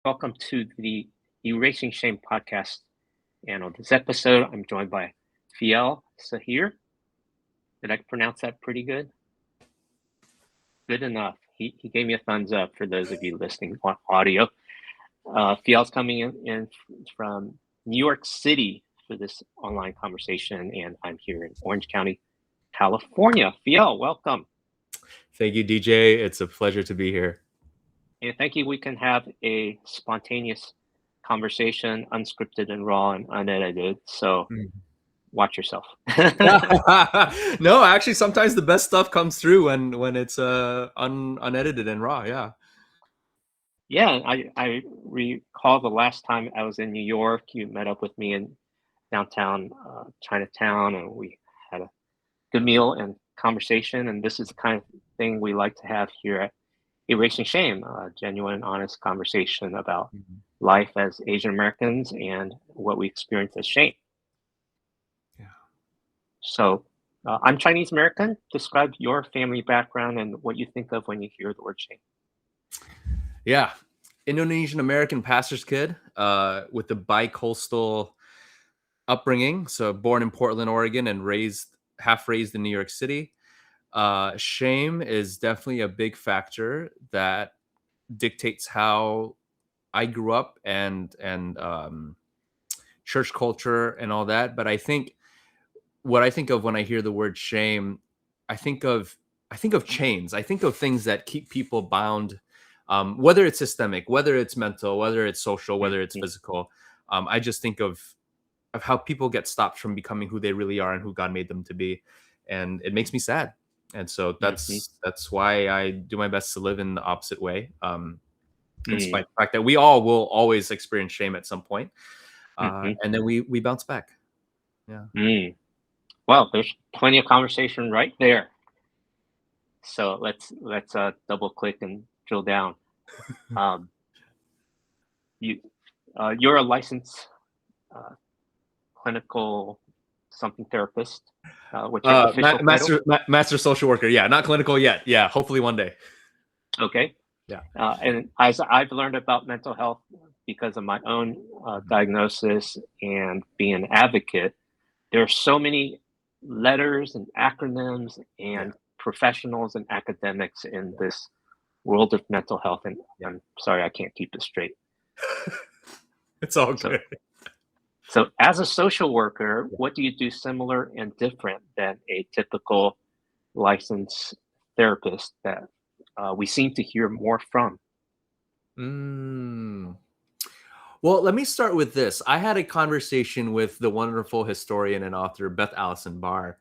Welcome to the Erasing Shame podcast. And on this episode, I'm joined by Fiel Sahir. Did I pronounce that pretty good? Good enough. He gave me a thumbs up for those of you listening on audio. Fiel's coming in from New York City for this online conversation, and I'm here in Orange County, California. Fiel, welcome. Thank you, DJ. It's a pleasure to be here. And thank you. We can have a spontaneous conversation, unscripted and raw and unedited. So watch yourself. No, actually, sometimes the best stuff comes through when it's unedited and raw. Yeah. Yeah, I recall the last time I was in New York. You met up with me in downtown Chinatown, and we had a good meal and conversation. And this is the kind of thing we like to have here at Erasing Shame, a genuine and honest conversation about life as Asian Americans and what we experience as shame. Yeah. So I'm Chinese American. Describe your family background and what you think of when you hear the word shame. Yeah. Indonesian American pastor's kid with the bi-coastal upbringing. So born in Portland, Oregon, and half raised in New York City. Shame is definitely a big factor that dictates how I grew up and church culture and all that. But I think what I think of when I hear the word shame, I think of chains. I think of things that keep people bound, whether it's systemic, whether it's mental, whether it's social, whether it's physical. I just think of how people get stopped from becoming who they really are and who God made them to be. And it makes me sad. And so that's why I do my best to live in the opposite way. Despite the fact that we all will always experience shame at some point. And then we bounce back. Yeah. Well, there's plenty of conversation right there. So let's double click and drill down. You're a licensed clinical something therapist. Master social worker. Yeah, not clinical yet. Yeah, hopefully one day. Okay. Yeah. And as I've learned about mental health because of my own diagnosis and being an advocate, there are so many letters and acronyms and professionals and academics in this world of mental health. And I'm sorry, I can't keep it straight. It's all good. So as a social worker, what do you do similar and different than a typical licensed therapist that we seem to hear more from? Well, let me start with this. I had a conversation with the wonderful historian and author Beth Allison Barr,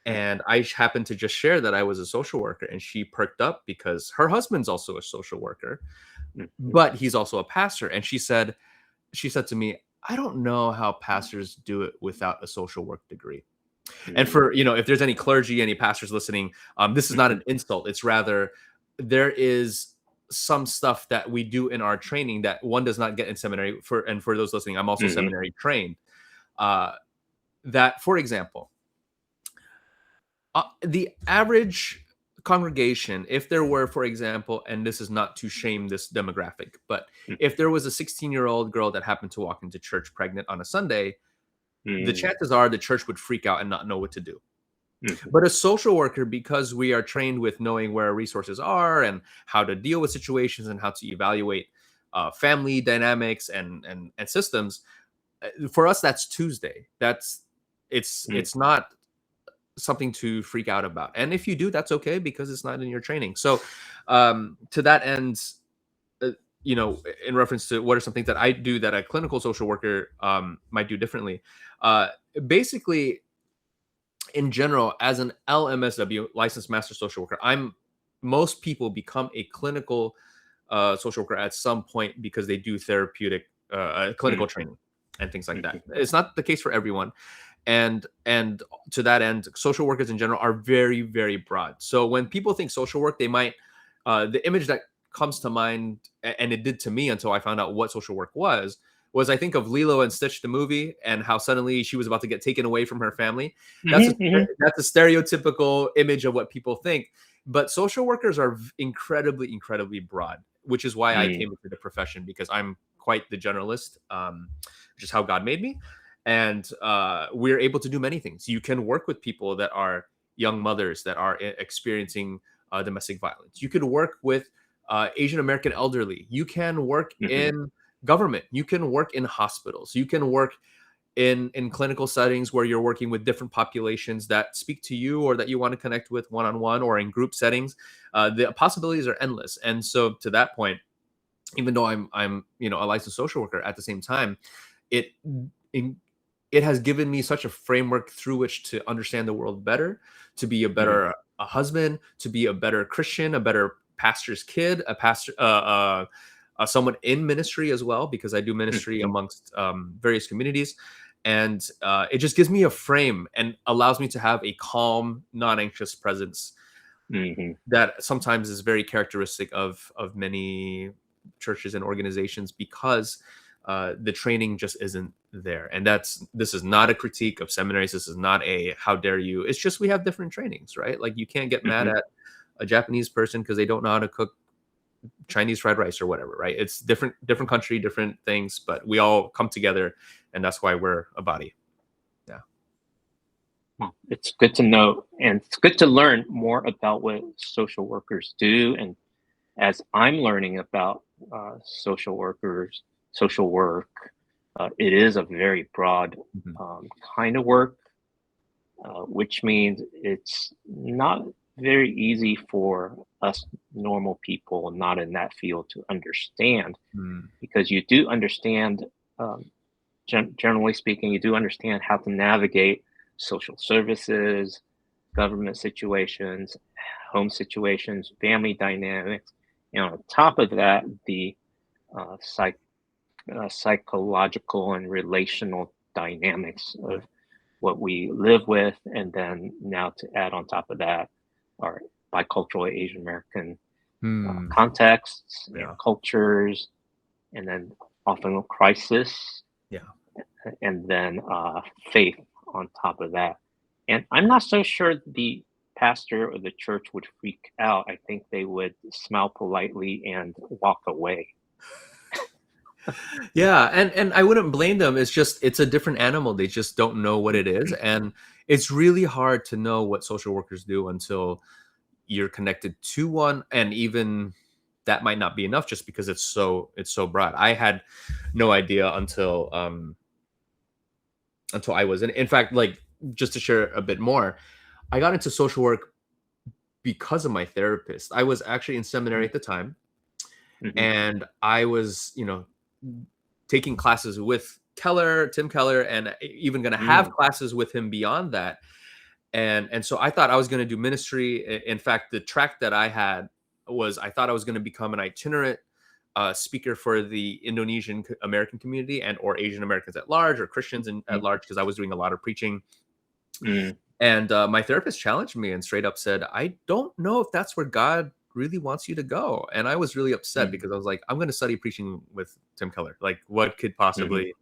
and I happened to just share that I was a social worker, and she perked up because her husband's also a social worker, but he's also a pastor. And she said to me, I don't know how pastors do it without a social work degree. And for, if there's any clergy, any pastors listening, this is not an insult. It's rather, there is some stuff that we do in our training that one does not get in seminary. And for those listening, I'm also seminary trained. That, for example, the average congregation, if there were, for example, and this is not to shame this demographic, but if there was a 16-year-old girl that happened to walk into church pregnant on a Sunday, the chances are the church would freak out and not know what to do. But a social worker, because we are trained with knowing where our resources are and how to deal with situations and how to evaluate family dynamics and systems, for us, that's Tuesday. It's not something to freak out about. And if you do, that's okay, because it's not in your training. So to that end, in reference to what are some things that I do that a clinical social worker might do differently, basically, in general, as an LMSW, licensed master social worker, most people become a clinical social worker at some point because they do therapeutic clinical training and things like that. It's not the case for everyone. And to that end, social workers in general are very, very broad. So when people think social work, they might, the image that comes to mind, and it did to me until I found out what social work was I think of Lilo and Stitch, the movie, and how suddenly she was about to get taken away from her family. That's a stereotypical image of what people think. But social workers are incredibly, incredibly broad. which is why I came into the profession, because I'm quite the generalist, which is how God made me. And we're able to do many things. You can work with people that are young mothers that are experiencing domestic violence. You could work with Asian American elderly. You can work in government. You can work in hospitals. You can work in clinical settings where you're working with different populations that speak to you or that you want to connect with one-on-one, or in group settings. The possibilities are endless. And so to that point, even though I'm a licensed social worker, at the same time, it has given me such a framework through which to understand the world better, to be a better a husband, to be a better Christian, a better pastor's kid, a pastor, someone in ministry as well, because I do ministry amongst various communities. And it just gives me a frame and allows me to have a calm, non-anxious presence that sometimes is very characteristic of many churches and organizations, because the training just isn't there. And this is not a critique of seminaries. This is not a how dare you. It's just we have different trainings, right? Like, you can't get mad at a Japanese person because they don't know how to cook Chinese fried rice or whatever, right? It's different country, different things, but we all come together, and that's why we're a body. Yeah. Well, it's good to know, and it's good to learn more about what social workers do. And as I'm learning about social workers, social work, it is a very broad kind of work, which means it's not very easy for us normal people not in that field to understand, because you do understand, generally speaking, you do understand how to navigate social services, government situations, home situations, family dynamics, and on top of that, the psychological and relational dynamics of what we live with, and then now to add on top of that our bicultural Asian American contexts, and cultures, and then often crisis, and then faith on top of that. And I'm not so sure the pastor or the church would freak out. I think they would smile politely and walk away. Yeah, and I wouldn't blame them. It's a different animal. They just don't know what it is, and it's really hard to know what social workers do until you're connected to one, and even that might not be enough, just because it's so broad. I had no idea until I was in fact, like, just to share a bit more, I got into social work because of my therapist. I was actually in seminary at the time, and I was taking classes with Tim Keller, and even going to have classes with him beyond that. And so I thought I was going to do ministry. In fact, the track that I had was, I thought I was going to become an itinerant speaker for the Indonesian American community or Asian Americans at large, or Christians at large, because I was doing a lot of preaching. And my therapist challenged me and straight up said, I don't know if that's where God really wants you to go. And I was really upset, because I was like, I'm going to study preaching with Tim Keller. Like, what could possibly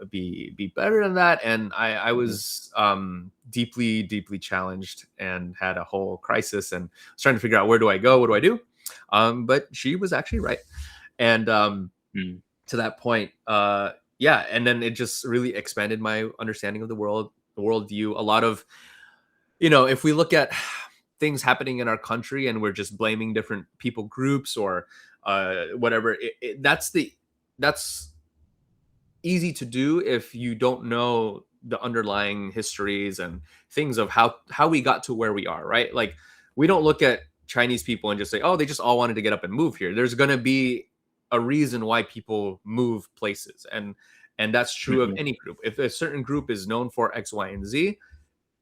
be better than that? And I was deeply, deeply challenged, and had a whole crisis, and was trying to figure out, where do I go? What do I do? But she was actually right. And to that point, and then it just really expanded my understanding of the worldview. A lot of, if we look at things happening in our country and we're just blaming different people groups or whatever, that's easy to do if you don't know the underlying histories and things of how we got to where we are, right? Like, we don't look at Chinese people and just say, oh, they just all wanted to get up and move here. There's going to be a reason why people move places, and that's true of any group. If a certain group is known for X, Y, and Z,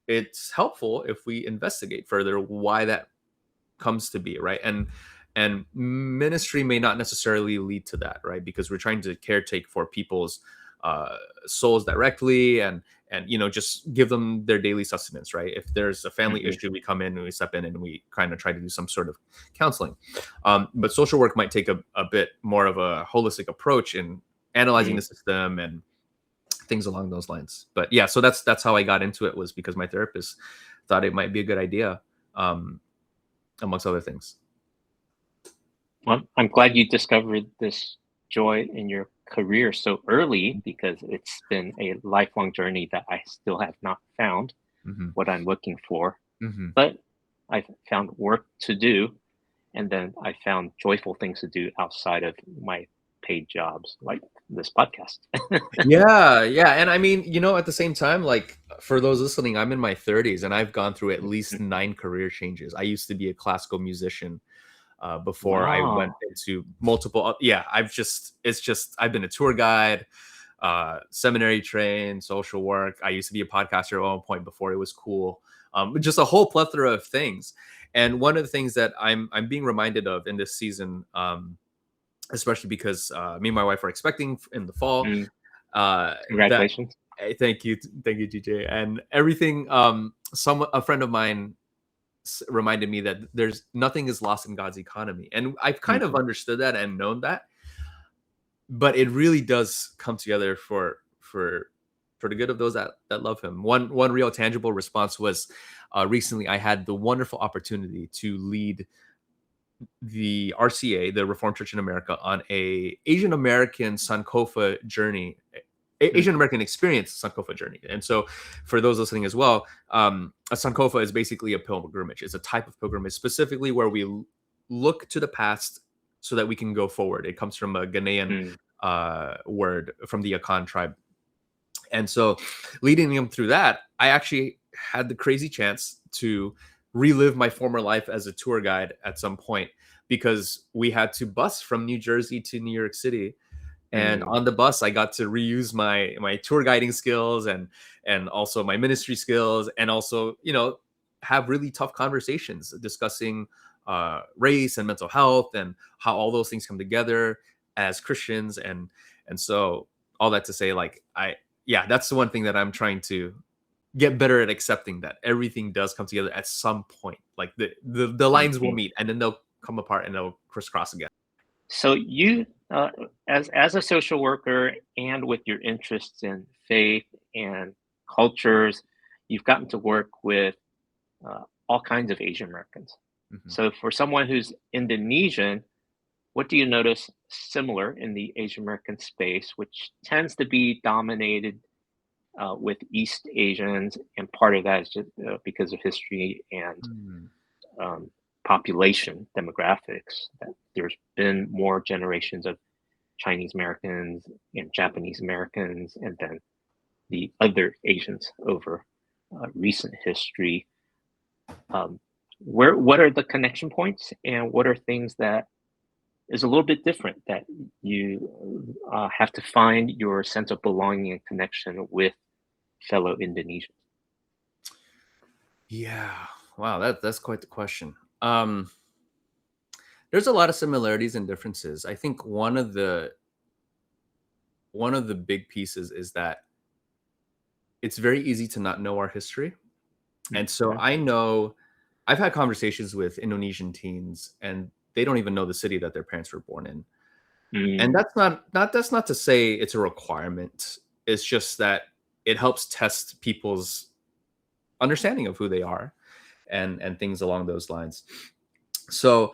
it's helpful if we investigate further why that comes to be, right? And ministry may not necessarily lead to that, right? Because we're trying to caretake for people's souls directly, and just give them their daily sustenance, right? If there's a family issue, we come in and we step in and we kind of try to do some sort of counseling. But social work might take a bit more of a holistic approach in analyzing the system and things along those lines. But yeah, so that's how I got into it, was because my therapist thought it might be a good idea, amongst other things. Well, I'm glad you discovered this joy in your career so early because it's been a lifelong journey that I still have not found Hmm. what I'm looking for. Hmm. But I've found work to do, and then I found joyful things to do outside of my paid jobs, like this podcast. Yeah, yeah. And I mean, at the same time, like for those listening, I'm in my 30s and I've gone through at least 9 career changes. I used to be a classical musician before I went Wow. into multiple. Yeah, I've been a tour guide, seminary trained, social work. I used to be a podcaster at one point before it was cool. Just a whole plethora of things. And one of the things that I'm being reminded of in this season, especially because me and my wife are expecting in the fall, Mm, that congratulations. thank you, DJ, and everything. A friend of mine reminded me that there's nothing is lost in God's economy, and I've kind of Mhm. understood that and known that, but it really does come together for the good of those that love Him. One real tangible response was recently I had the wonderful opportunity to lead the RCA, the Reformed Church in America, on a Asian American Sankofa journey, Mm, Asian American experience Sankofa journey. And so, for those listening as well, a Sankofa is basically a pilgrimage. It's a type of pilgrimage, specifically where we look to the past so that we can go forward. It comes from a Ghanaian mm, word from the Akan tribe. And so, leading him through that, I actually had the crazy chance to relive my former life as a tour guide at some point because we had to bus from New Jersey to New York City. And mm, on the bus, I got to reuse my tour guiding skills and also my ministry skills, and also have really tough conversations discussing race and mental health and how all those things come together as Christians. And so all that to say, like yeah, that's the one thing that I'm trying to get better at, accepting that everything does come together at some point. Like the lines will mhm. meet and then they'll come apart and they'll crisscross again. So you, as a social worker, and with your interests in faith and cultures, you've gotten to work with all kinds of Asian Americans. Mhm. So for someone who's Indonesian, what do you notice similar in the Asian American space, which tends to be dominated with East Asians, and part of that is just because of history and Mm. um, population demographics. That there's been more generations of Chinese Americans and Japanese Americans, and then the other Asians over recent history. Um, what are the connection points, and what are things that is a little bit different that you have to find your sense of belonging and connection with fellow Indonesians? Yeah. Wow, that's quite the question. Um, there's a lot of similarities and differences. I think one of the big pieces is that it's very easy to not know our history. And so Okay. I know I've had conversations with Indonesian teens and they don't even know the city that their parents were born in. And Mm, that's not to say it's a requirement. It's just that it helps test people's understanding of who they are and things along those lines. So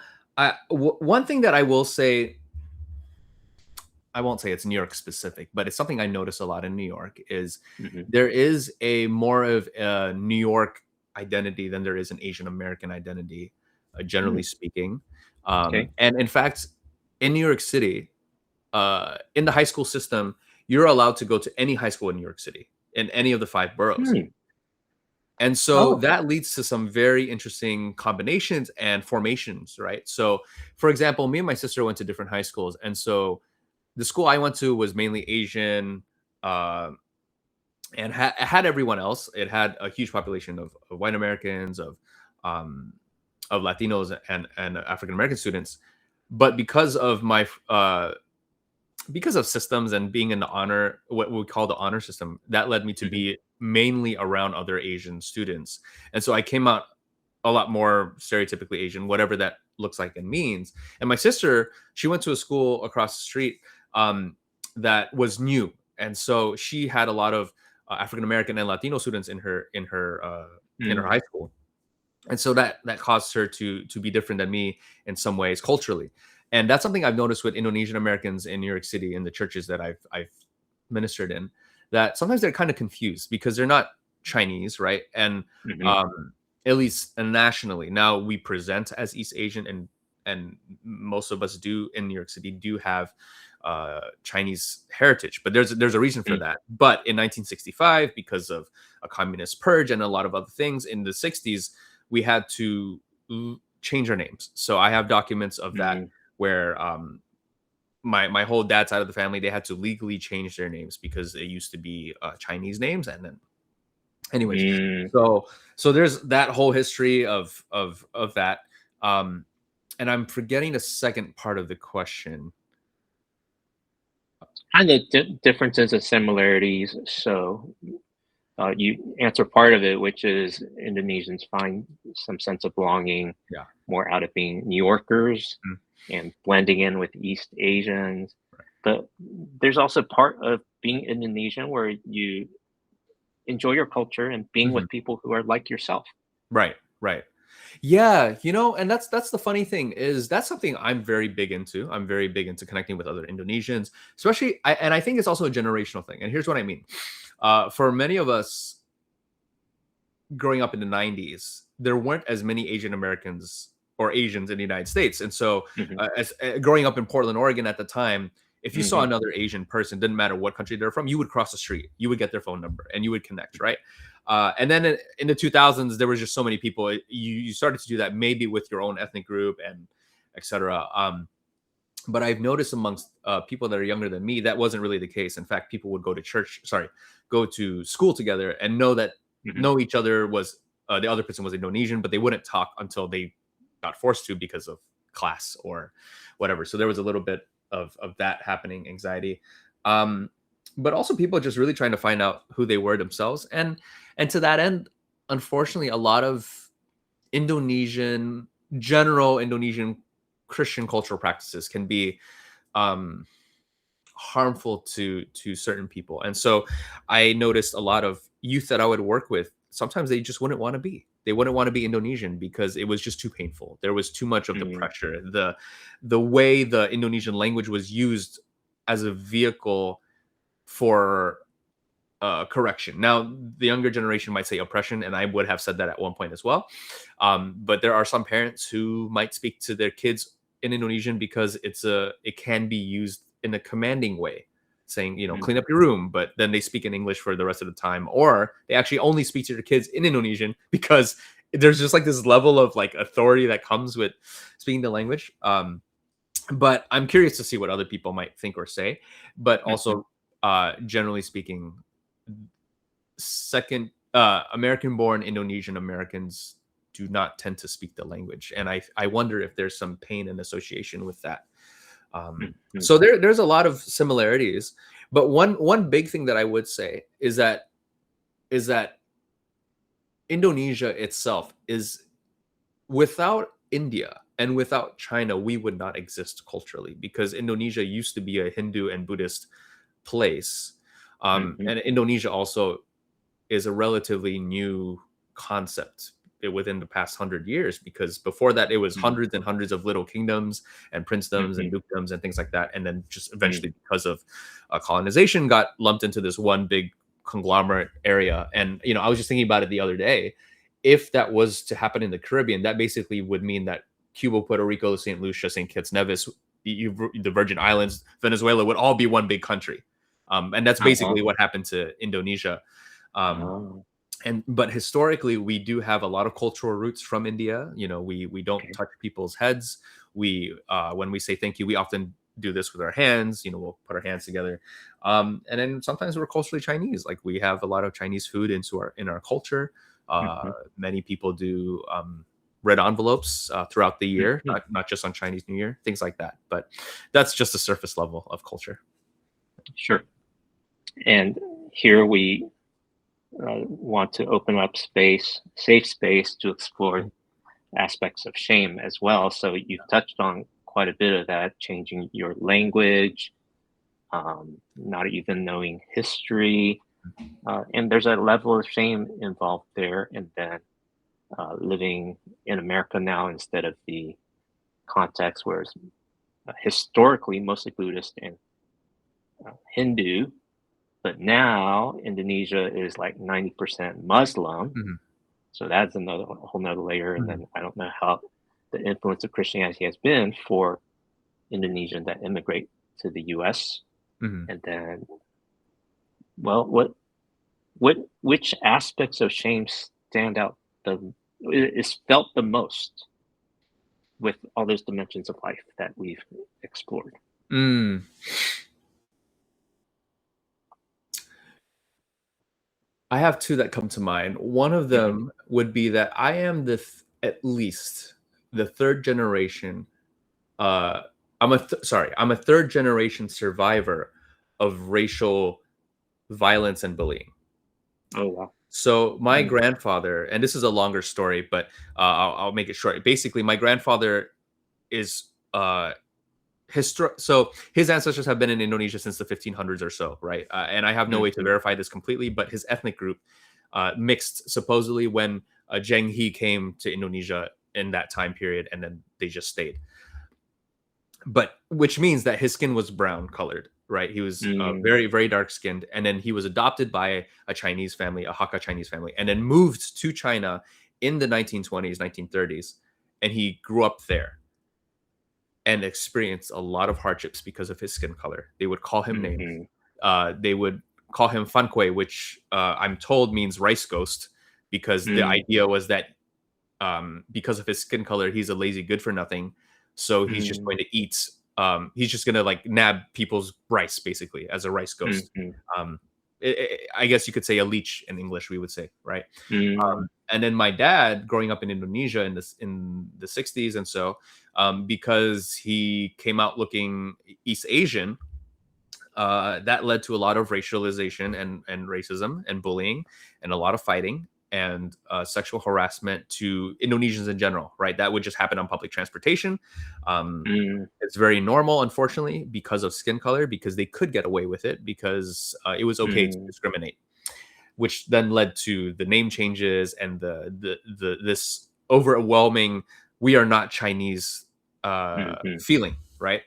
one thing that I will say, I won't say it's New York specific, but it's something I notice a lot in New York is mhm. there is a more of a New York identity than there is an Asian American identity, Mm, generally speaking. okay. And in fact, in New York City, in the high school system, you're allowed to go to any high school in New York City in any of the 5 boroughs. Hmm. And so Oh. that leads to some very interesting combinations and formations, right? So, for example, me and my sister went to different high schools. And so the school I went to was mainly Asian, uh, and had everyone else. It had a huge population of white Americans, um, of Latinos and African American students. But because of systems and being in the honor, what we call the honor system, that led me to Mhm. be mainly around other Asian students. And so I came out a lot more stereotypically Asian, whatever that looks like and means. And my sister, she went to a school across the street that was new. And so she had a lot of African American and Latino students in her Mm, high school. And so that caused her to be different than me in some ways culturally. And that's something I've noticed with Indonesian Americans in New York City in the churches that I've ministered in, that sometimes they're kind of confused because they're not Chinese, right? And Hmm. at least nationally, now we present as East Asian, and most of us do in New York City do have Chinese heritage, but there's a reason for that. But in 1965, because of a communist purge and a lot of other things in the 60s, we had to change our names. So I have documents of that where my whole dad's side of the family, they had to legally change their names because they used to be Chinese names. And then anyways, so there's that whole history of that. And I'm forgetting the second part of the question. Kind of differences and similarities. So you answer part of it, which is Indonesians find some sense of belonging Yeah. more out of being New Yorkers and blending in with East Asians. But there's also part of being Indonesian where you enjoy your culture and being with people who are like yourself. Right. Yeah, and that's the funny thing, is that's something I'm very big into. I'm very big into connecting with other Indonesians, especially, and I think it's also a generational thing. And here's what I mean. For many of us growing up in the 90s, there weren't as many Asian Americans or Asians in the United States. And so as growing up in Portland, Oregon at the time, if you saw another Asian person, didn't matter what country they're from, you would cross the street, you would get their phone number, and you would connect, right? And then in the 2000s, there was just so many people. You started to do that maybe with your own ethnic group and etc. But I've noticed amongst people that are younger than me, that wasn't really the case. In fact, people would go to school together and know each other, was the other person was Indonesian, but they wouldn't talk until they got forced to because of class or whatever. So there was a little bit of that happening, anxiety. But also people just really trying to find out who they were themselves. And to that end, unfortunately, a lot of general Indonesian Christian cultural practices can be harmful to certain people. And so I noticed a lot of youth that I would work with, sometimes they just wouldn't want to be. They wouldn't want to be Indonesian because it was just too painful. There was too much of the pressure. The way the Indonesian language was used as a vehicle for correction. Now, the younger generation might say oppression, and I would have said that at one point as well. But there are some parents who might speak to their kids in Indonesian because it can be used in a commanding way, saying, clean up your room, but then they speak in English for the rest of the time, or they actually only speak to their kids in Indonesian because there's just like this level of like authority that comes with speaking the language. But I'm curious to see what other people might think or say. But also, generally speaking, American-born Indonesian Americans do not tend to speak the language, and I wonder if there's some pain and association with that. So there's a lot of similarities, but one big thing that I would say is that Indonesia itself is, without India and without China, we would not exist culturally, because Indonesia used to be a Hindu and Buddhist place. And Indonesia also is a relatively new concept within the past 100 years, because before that it was hundreds and hundreds of little kingdoms and princedoms and dukedoms and things like that, and then just eventually because of colonization got lumped into this one big conglomerate area. And I was just thinking about it the other day. If that was to happen in the Caribbean, that basically would mean that Cuba, Puerto Rico, St. Lucia, St. Kitts, Nevis, the Virgin Islands, Venezuela would all be one big country. And that's basically what happened to Indonesia. But historically, we do have a lot of cultural roots from India. We don't touch people's heads. When we say thank you, we often do this with our hands. We'll put our hands together. And then sometimes we're culturally Chinese. Like, we have a lot of Chinese food in our culture. Many people do red envelopes throughout the year, not just on Chinese New Year, things like that. But that's just the surface level of culture. Sure. And here we want to open up safe space to explore aspects of shame as well. So you've touched on quite a bit of that, changing your language, not even knowing history. And there's a level of shame involved there. And then living in America now instead of the context where it's historically mostly Buddhist and Hindu, but now Indonesia is like 90% Muslim. Mhm. So that's a whole nother layer. And Mhm. then I don't know how the influence of Christianity has been for Indonesians that immigrate to the U.S. Mhm. And then, well, which aspects of shame stand out is felt the most with all those dimensions of life that we've explored? Mm. I have two that come to mind. One of Hmm. them would be that I am at least the third generation. Uh, I'm a third generation survivor of racial violence and bullying. Oh wow. So my Mm, grandfather, and this is a longer story, but I'll make it short. Basically, my grandfather is so his ancestors have been in Indonesia since the 1500s or so, right? And I have no way to mhm, verify this completely, but his ethnic group mixed supposedly when Zheng He came to Indonesia in that time period, and then they just stayed. But which means that his skin was brown colored, right? He was mm, very, very dark skinned, and then he was adopted by a Chinese family, a Hakka Chinese family, and then moved to China in the 1920s, 1930s, and he grew up there and experienced a lot of hardships because of his skin color. They would call him names. mhm, They would call him Fankwe, which I'm told means rice ghost, because the mm, idea was that because of his skin color, he's a lazy good for nothing. So he's just mm, going to eat. He's just going to like nab people's rice, basically, as a rice ghost. mhm, Um, I guess you could say a leech in English, we would say, right? mm, And then my dad, growing up in Indonesia in the 60s, and so because he came out looking East Asian, that led to a lot of racialization and racism and bullying and a lot of fighting and sexual harassment to Indonesians in general, right? That would just happen on public transportation. mm, It's very normal, unfortunately, because of skin color, because they could get away with it because it was okay to mm, discriminate, which then led to the name changes and the this overwhelming "we are not Chinese" mhm, feeling, right?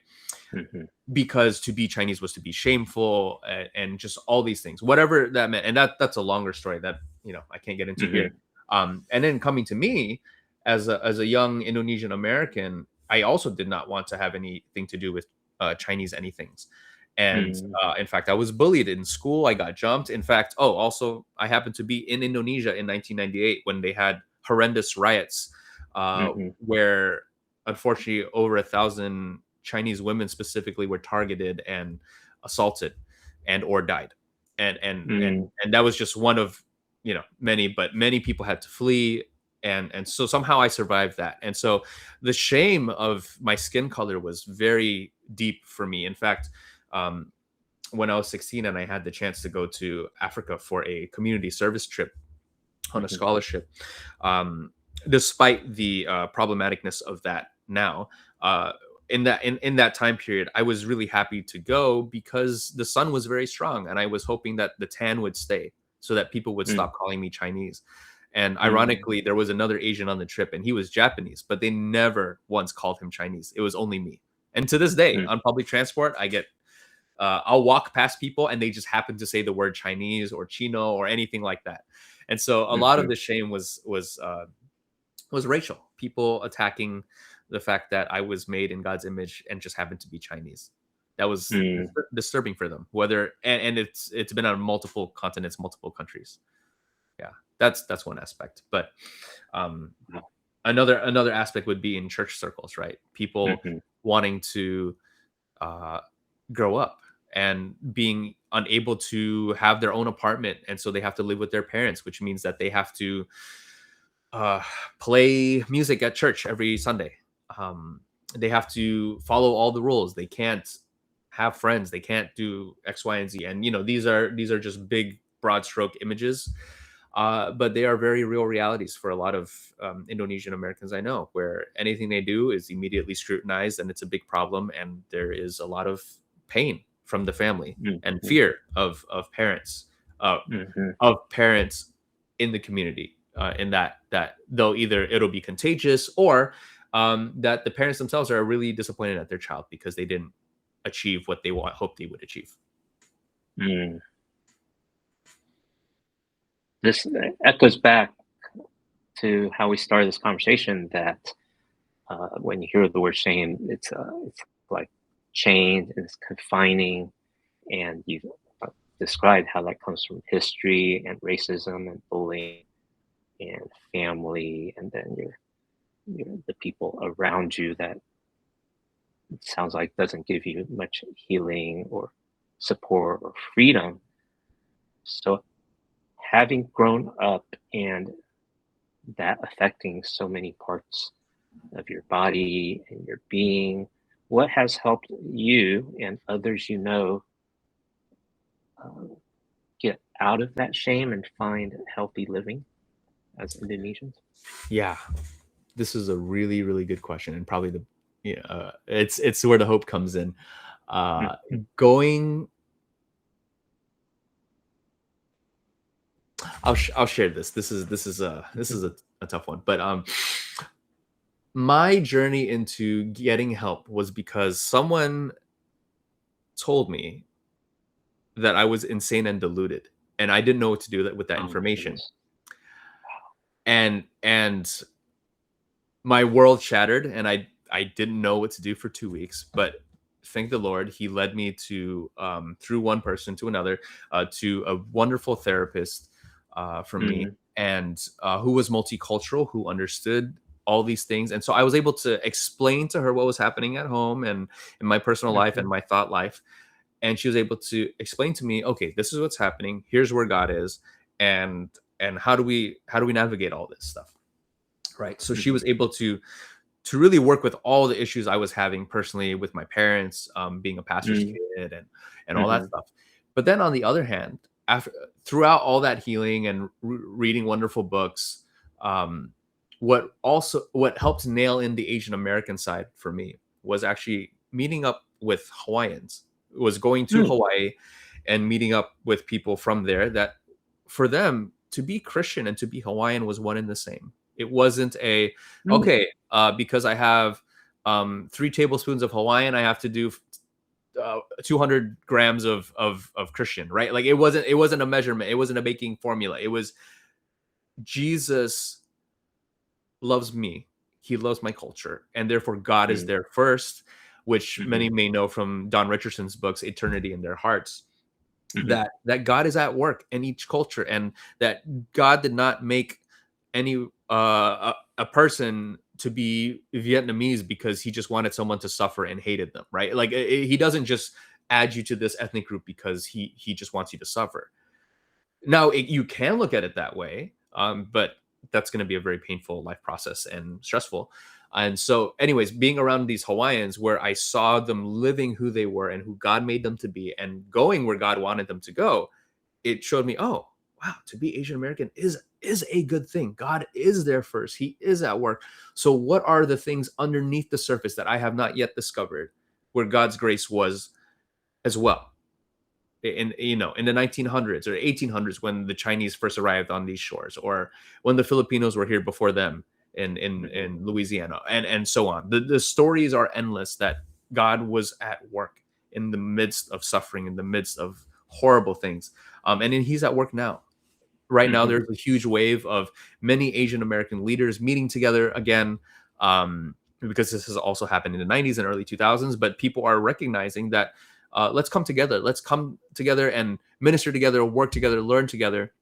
mhm, Because to be Chinese was to be shameful and just all these things, whatever that meant. And that's a longer story that I can't get into here. mhm, And then coming to me as a young Indonesian American, I also did not want to have anything to do with Chinese anythings. And mm, in fact, I was bullied in school. I got jumped. In fact, also I happened to be in Indonesia in 1998 when they had horrendous riots, mhm, where unfortunately over 1,000 Chinese women specifically were targeted and assaulted and or died. mm, And that was just one of many, but many people had to flee. And so somehow I survived that. And so the shame of my skin color was very deep for me. In fact, um, when I was 16 and I had the chance to go to Africa for a community service trip on a mhm, scholarship, um, despite the problematicness of that now, in that time period, I was really happy to go because the sun was very strong, and I was hoping that the tan would stay so that people would mm, stop calling me Chinese. And mm, ironically, there was another Asian on the trip, and he was Japanese, but they never once called him Chinese. It was only me. And to this day, mm, on public transport, I'll walk past people, and they just happen to say the word Chinese or Chino or anything like that. And so a lot of mhm, the shame was racial. People attacking the fact that I was made in God's image and just happened to be Chinese. That was mm, disturbing for them. Whether and it's been on multiple continents, multiple countries. Yeah, that's one aspect. But um, wow, another aspect would be in church circles, right? People mhm, wanting to uh, grow up and being unable to have their own apartment, and so they have to live with their parents, which means that they have to uh, play music at church every Sunday. Um, they have to follow all the rules. They can't have friends. They can't do X, Y, and Z. And these are just big, broad stroke images, but they are very real realities for a lot of Indonesian Americans I know, where anything they do is immediately scrutinized, and it's a big problem. And there is a lot of pain from the family and mhm, fear of parents, uh, mhm, of parents in the community, in that though either it'll be contagious or that the parents themselves are really disappointed at their child because they didn't achieve what they hoped they would achieve. Mm. This echoes back to how we started this conversation, that when you hear the word shame, it's like chained and it's confining, and you described how that comes from history and racism and bullying and family, and then the people around you that it sounds like doesn't give you much healing or support or freedom. So having grown up and that affecting so many parts of your body and your being, what has helped you and others you know get out of that shame and find healthy living as Indonesians? Yeah, this is a really, really good question, and probably it's where the hope comes in. Going, I'll share this. This is a tough one, but my journey into getting help was because someone told me that I was insane and deluded, and I didn't know what to do with that information. And my world shattered, and I didn't know what to do for 2 weeks. But thank the Lord, He led me to through one person to another to a wonderful therapist for me, and who was multicultural, who understood all these things. And so I was able to explain to her what was happening at home and in my personal life and my thought life. And she was able to explain to me, okay, this is what's happening. Here's where God is, and how do we navigate all this stuff, right? So she was able to really work with all the issues I was having personally with my parents, being a pastor's kid, and all that stuff. But then on the other hand, throughout all that healing and reading wonderful books, what helped nail in the Asian American side for me was actually meeting up with Hawaiians. Was going to Hawaii and meeting up with people from there, that for them to be Christian and to be Hawaiian was one and the same. It wasn't because I have 3 tablespoons of Hawaiian, I have to do 200 grams of Christian, right? Like it wasn't a measurement. It wasn't a baking formula. It was, Jesus loves me. He loves my culture, and therefore God is there first, which many may know from Don Richardson's books, Eternity in Their Hearts, that God is at work in each culture, and that God did not make any a person to be Vietnamese because He just wanted someone to suffer and hated them, right? Like He doesn't just add you to this ethnic group because he just wants you to suffer. Now, you can look at it that way, but that's going to be a very painful life process and stressful. And so, anyways, being around these Hawaiians where I saw them living who they were and who God made them to be and going where God wanted them to go, it showed me, oh, wow, to be Asian American is a good thing. God is there first. He is at work. So what are the things underneath the surface that I have not yet discovered where God's grace was as well? In the 1900s or 1800s, when the Chinese first arrived on these shores, or when the Filipinos were here before them in Louisiana, and so on. The stories are endless that God was at work in the midst of suffering, in the midst of horrible things. And then He's at work now. Right now, there's a huge wave of many Asian American leaders meeting together again, because this has also happened in the 90s and early 2000s. But people are recognizing that let's come together. Let's come together and minister together, work together, learn together.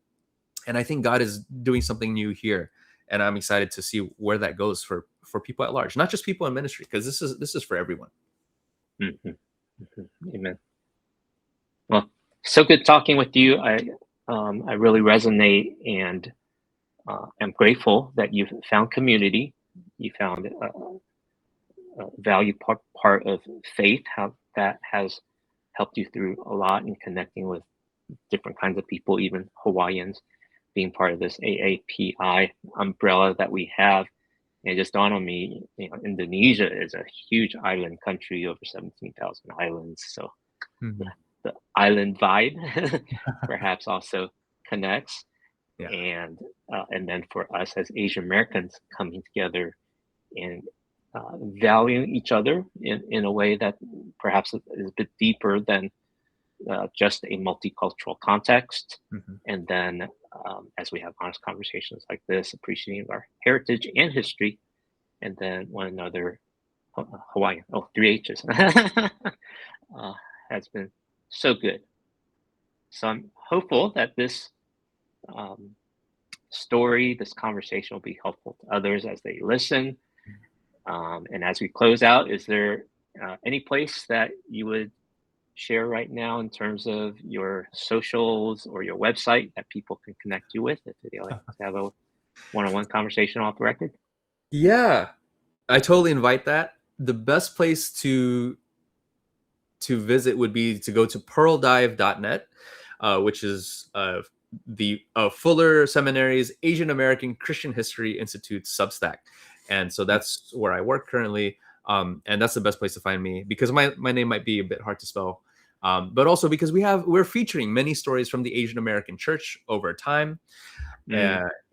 And I think God is doing something new here. And I'm excited to see where that goes for people at large, not just people in ministry, because this is for everyone. Amen. Well, so good talking with you. I really resonate, and I'm grateful that you've found community. You found a value part of faith, how that has helped you through a lot in connecting with different kinds of people, even Hawaiians, being part of this AAPI umbrella that we have. And it just dawned on me, Indonesia is a huge island country, over 17,000 islands. So the island vibe perhaps also connects. And then for us as Asian Americans coming together and valuing each other in a way that perhaps is a bit deeper than just a multicultural context. Mm-hmm. And then as we have honest conversations like this, appreciating our heritage and history, and then one another, Hawaiian, 3 H's, has been so good. So I'm hopeful that this story, this conversation will be helpful to others as they listen. And as we close out, is there any place that you would share right now in terms of your socials or your website that people can connect you with if they like to have a one-on-one conversation off the record? Yeah, I totally invite that. The best place to visit would be to go to pearldive.net, which is the Fuller Seminary's Asian American Christian History Institute Substack. And so that's where I work currently. And that's the best place to find me, because my name might be a bit hard to spell. But also because we're featuring many stories from the Asian American church over time,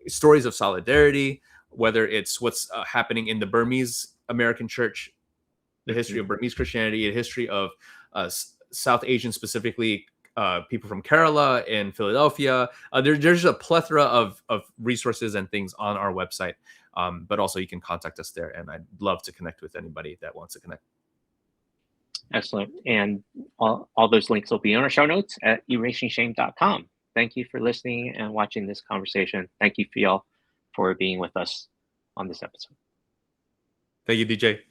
stories of solidarity, whether it's what's happening in the Burmese American church, the history of Burmese Christianity, the history of South Asian, specifically people from Kerala and Philadelphia. There's a plethora of resources and things on our website, but also you can contact us there, and I'd love to connect with anybody that wants to connect. Excellent. And all those links will be in our show notes at erasingshame.com. Thank you for listening and watching this conversation. Thank you, Fiel, for being with us on this episode. Thank you, DJ.